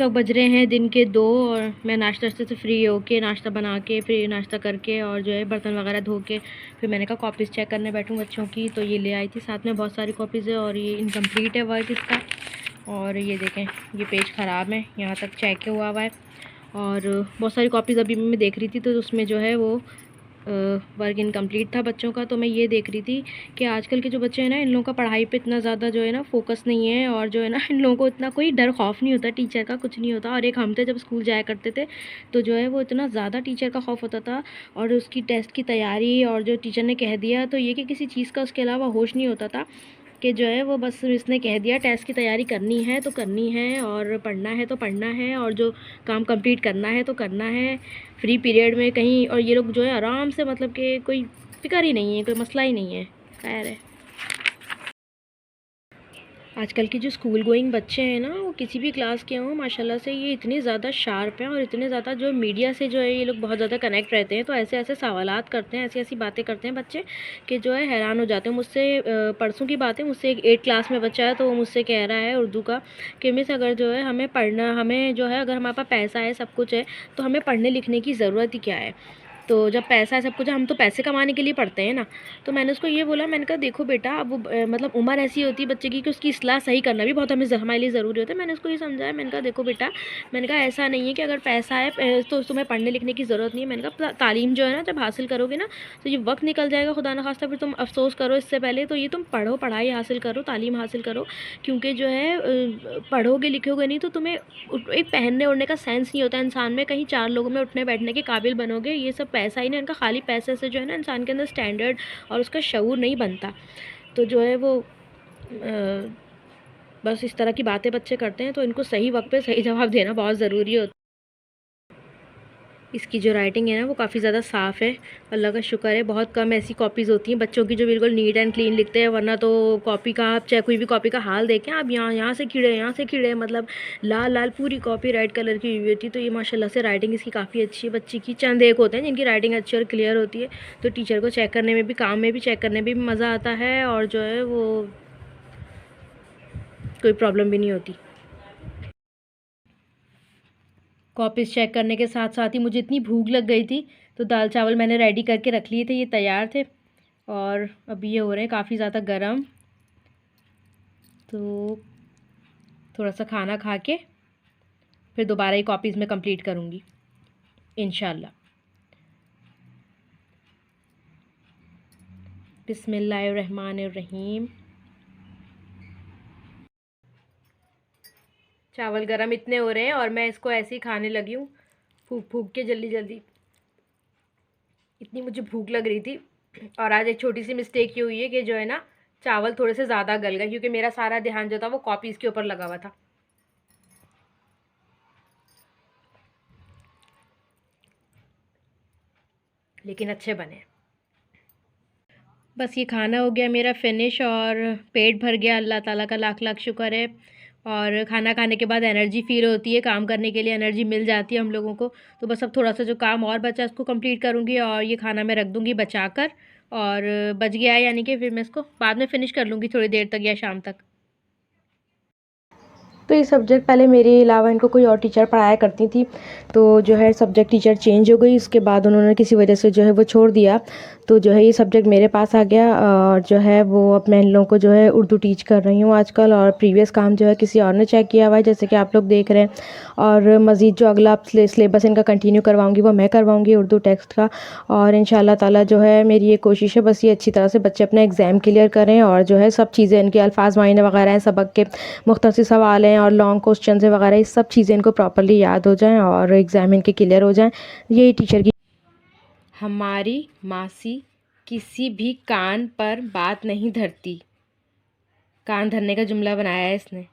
इस वक्त बज रहे हैं दिन के 2 और मैं नाश्ता से फ्री होके नाश्ता बना के फिर नाश्ता करके और जो है बर्तन वगैरह धो के फिर मैंने कहा कॉपीज़ चेक करने बैठूँ बच्चों की। तो ये ले आई थी साथ में बहुत सारी कॉपीज़ है और ये इनकम्प्लीट है वर्क इसका। और ये देखें ये पेज ख़राब है, यहाँ तक चेक हुआ है। और बहुत सारी कॉपीज़ अभी मैं देख रही थी तो उसमें जो है वो वर्क इनकम्प्लीट था बच्चों का। तो मैं ये देख रही थी कि आजकल के जो बच्चे हैं ना, इन लोगों का पढ़ाई पे इतना ज़्यादा जो है ना फोकस नहीं है और जो है ना इन लोगों को इतना कोई डर खौफ नहीं होता टीचर का, कुछ नहीं होता। और एक हम थे जब स्कूल जाया करते थे तो जो है वो इतना ज़्यादा टीचर का खौफ होता था और उसकी टेस्ट की तैयारी और जो टीचर ने कह दिया तो ये कि किसी चीज़ का उसके अलावा होश नहीं होता था कि जो है वो बस इसने कह दिया टेस्ट की तैयारी करनी है तो करनी है और पढ़ना है तो पढ़ना है और जो काम कंप्लीट करना है तो करना है फ्री पीरियड में कहीं। और ये लोग जो है आराम से, मतलब कि कोई फ़िक्र ही नहीं है, कोई मसला ही नहीं है। खैर है, आजकल के जो स्कूल गोइंग बच्चे हैं ना, वो किसी भी क्लास के हों माशाल्लाह से ये इतने ज़्यादा शार्प हैं और इतने ज़्यादा जो मीडिया से जो है ये लोग बहुत ज़्यादा कनेक्ट रहते हैं। तो ऐसे ऐसे सवालात करते हैं, ऐसी ऐसी बातें करते हैं बच्चे कि जो है हैरान हो जाते हैं। मुझसे परसों की बात है, मुझसे एक 8 क्लास में बच्चा है तो वो मुझसे कह रहा है उर्दू का कि मिस अगर जो है हमें पढ़ना, हमें जो है अगर हमारे पास पैसा है सब कुछ है तो हमें पढ़ने लिखने की ज़रूरत ही क्या है। तो जब पैसा है सब कुछ है, हम तो पैसे कमाने के लिए पढ़ते हैं ना। तो मैंने उसको ये बोला, मैंने कहा देखो बेटा अब वो मतलब उम्र ऐसी होती है बच्चे की कि उसकी इस्लाह सही करना भी बहुत हमारे लिए ज़रूरी होता है। मैंने उसको ये समझाया, मैंने कहा देखो बेटा, मैंने कहा ऐसा नहीं है कि अगर पैसा है तो तुम्हें पढ़ने लिखने की ज़रूरत नहीं है। मैंने कहा तालीम जो है ना जब हासिल करोगे ना तो ये वक्त निकल जाएगा खुदा न खास्ता, फिर तुम अफसोस करो इससे पहले तो ये तुम पढ़ो, पढ़ाई हासिल करो, तालीम हासिल करो। क्योंकि जो है पढ़ोगे लिखोगे नहीं तो तुम्हें एक पहनने ओढ़ने का सेंस नहीं होता इंसान में, कहीं 4 लोगों में उठने बैठने के काबिल बनोगे। ये सब पैसा ही नहीं, इनका खाली पैसे से जो है ना इंसान के अंदर स्टैंडर्ड और उसका शऊर नहीं बनता। तो जो है वो बस इस तरह की बातें बच्चे करते हैं तो इनको सही वक्त पे सही जवाब देना बहुत ज़रूरी होता है। इसकी जो राइटिंग है ना वो काफ़ी ज़्यादा साफ़ है, अल्लाह का शुक्र है। बहुत कम ऐसी कॉपीज़ होती हैं बच्चों की जो बिल्कुल नीट एंड क्लीन लिखते हैं, वरना तो कॉपी का आप चाहे कोई भी कॉपी का हाल देखें आप, यहाँ से कीड़े यहाँ से कीड़े, मतलब लाल लाल पूरी कॉपी रेड कलर की हुई होती है। तो ये माशाल्लाह से राइटिंग इसकी काफ़ी अच्छी है बच्ची की। चंद एक होते हैं जिनकी राइटिंग अच्छी और क्लियर होती है तो टीचर को चेक करने में भी, काम में भी चेक करने में भी मज़ा आता है और जो है वो कोई प्रॉब्लम भी नहीं होती। कॉपीज़ चेक करने के साथ साथ ही मुझे इतनी भूख लग गई थी तो दाल चावल मैंने रेडी करके रख लिए थे, ये तैयार थे और अभी ये हो रहे हैं काफ़ी ज़्यादा गरम। तो थोड़ा सा खाना खा के फिर दोबारा ये कॉपीज़ में कंप्लीट करूँगी इंशाल्लाह। बिस्मिल्लाहिर्रहमानिर्रहीम। चावल गरम इतने हो रहे हैं और मैं इसको ऐसे ही खाने लगी हूँ फूक फूक के जल्दी जल्दी, इतनी मुझे भूख लग रही थी। और आज एक छोटी सी मिस्टेक ये हुई है कि जो है ना चावल थोड़े से ज़्यादा गल गए क्योंकि मेरा सारा ध्यान जो था वो कॉपीज़ के ऊपर लगा हुआ था। लेकिन अच्छे बने। बस ये खाना हो गया मेरा फिनिश और पेट भर गया, अल्लाह ताला का लाख लाख शुक्र है। और खाना खाने के बाद एनर्जी फील होती है, काम करने के लिए एनर्जी मिल जाती है हम लोगों को। तो बस अब थोड़ा सा जो काम और बचा उसको कंप्लीट करूँगी और ये खाना मैं रख दूँगी बचा कर। और बच गया है यानी कि फिर मैं इसको बाद में फ़िनिश कर लूँगी थोड़ी देर तक या शाम तक। तो ये सब्जेक्ट पहले मेरे अलावा इनको कोई और टीचर पढ़ाया करती थी, तो जो है सब्जेक्ट टीचर चेंज हो गई, उसके बाद उन्होंने किसी वजह से जो है वो छोड़ दिया। तो जो है ये सब्जेक्ट मेरे पास आ गया और जो है वो अब मैं इन लोगों को जो है उर्दू टीच कर रही हूँ आजकल। और प्रीवियस काम जो है किसी और ने चेक किया हुआ है जैसे कि आप लोग देख रहे हैं। और मज़ीद जो अगला सिलेबस इनका कंटिन्यू करवाऊँगी वो मैं करवाऊँगी उर्दू टेक्स्ट का। और इंशाल्लाह ताला जो है मेरी ये कोशिश है बस ये अच्छी तरह से बच्चे अपना एग्ज़ाम क्लियर करें और जो है सब चीज़ें इनके अल्फाज मायने वगैरह हैं, सबक के मुख्तसर सवाल हैं और लॉन्ग क्वेश्चन है वगैरह, ये सब चीज़ें इनको प्रॉपर्ली याद हो जाएं और एग्ज़ाम इनके क्लियर हो जाएं। यही टीचर की। हमारी मासी किसी भी कान पर बात नहीं धरती, कान धरने का जुमला बनाया है इसने।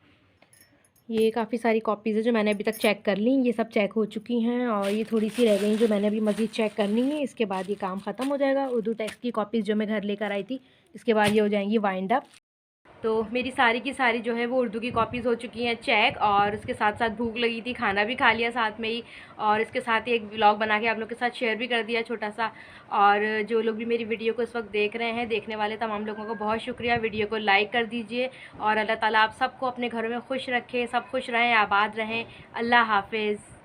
ये काफ़ी सारी कॉपीज़ है जो मैंने अभी तक चेक कर ली, ये सब चेक हो चुकी हैं और ये थोड़ी सी रह गई जो मैंने अभी मज़ीद चेक करनी है। इसके बाद ये काम ख़त्म हो जाएगा। उर्दू टेक्स्ट की कॉपीज़ जो मैं घर लेकर आई थी इसके बाद ये हो जाएंगी वाइंड अप। तो मेरी सारी की सारी जो है वो उर्दू की कॉपीज़ हो चुकी हैं चेक, और उसके साथ साथ भूख लगी थी, खाना भी खा लिया साथ में ही, और इसके साथ ही एक व्लॉग बना के आप लोग के साथ शेयर भी कर दिया छोटा सा। और जो लोग भी मेरी वीडियो को इस वक्त देख रहे हैं, देखने वाले तमाम लोगों को बहुत शुक्रिया। वीडियो को लाइक कर दीजिए, और अल्लाह ताला आप सबको अपने घरों में खुश रखे, सब खुश रहें, आबाद रहें। अल्लाह हाफिज़।